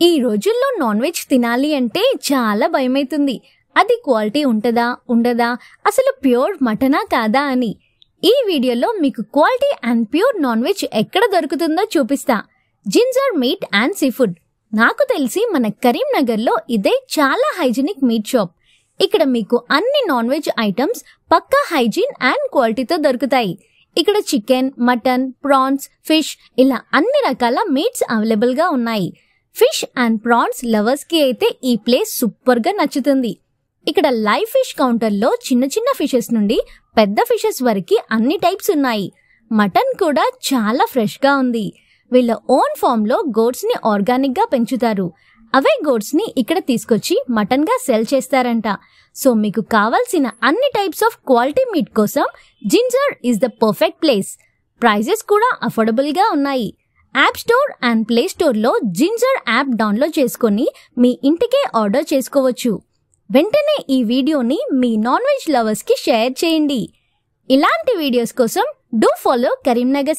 ఈ రోజుల్లో non veg తినాలి అంటే చాలా భయమైతుంది. అది క్వాలిటీ ఉంటదా ఉండదా, అసలు ప్యూర్ మటనా కాదా అని. ఈ వీడియోలో మీకు quality and pure non veg ఎక్కడ దొరుకుతుందో చూపిస్తా. Ginger meet and sea food. నాకు తెలిసి మన కరీంనగర్లో ఇదే చాలా హైజీనిక్ మీట్ షాప్. ఇక్కడ మీకు అన్ని నాన్ వెజ్ ఐటమ్స్ పక్కా హైజీన్ అండ్ క్వాలిటీతో దొరుకుతాయి. ఇక్కడ చికెన్, మటన్, ప్రాన్స్, ఫిష్ ఇలా అన్ని రకాల మీట్స్ అవైలబుల్ గా ఉన్నాయి. ఫిష్ అండ్ ప్రాన్స్ లవర్స్ కి అయితే ఈ ప్లేస్ సూపర్ గా నచ్చుతుంది. ఇక్కడ లైవ్ ఫిష్ కౌంటర్ లో చిన్న చిన్న ఫిషెస్ నుండి పెద్ద ఫిషెస్ వరకు అన్ని టైప్స్ ఉన్నాయి. మటన్ కూడా చాలా ఫ్రెష్ గా ఉంది. వీళ్ళ ఓన్ ఫామ్ లో గోట్స్ ని ఆర్గానిక్ గా పెంచుతారు. అవే గోట్స్ ని ఇక్కడ తీసుకొచ్చి మటన్ గా సెల్ చేస్తారంట. సో మీకు కావాల్సిన అన్ని టైప్స్ ఆఫ్ క్వాలిటీ మీట్ కోసం Ginger is the perfect place. Prices కూడా అఫోర్డబుల్ గా ఉన్నాయి. App store and play store లో జింజర్ యాప్ డౌన్లోడ్ చేసుకుని మీ ఇంటికే ఆర్డర్ చేసుకోవచ్చు. వెంటనే ఈ వీడియోని మీ నాన్ వెజ్ లవర్స్ కి షేర్ చేయండి. ఇలాంటి వీడియోస్ కోసం డూ ఫాలో కరీంనగర్.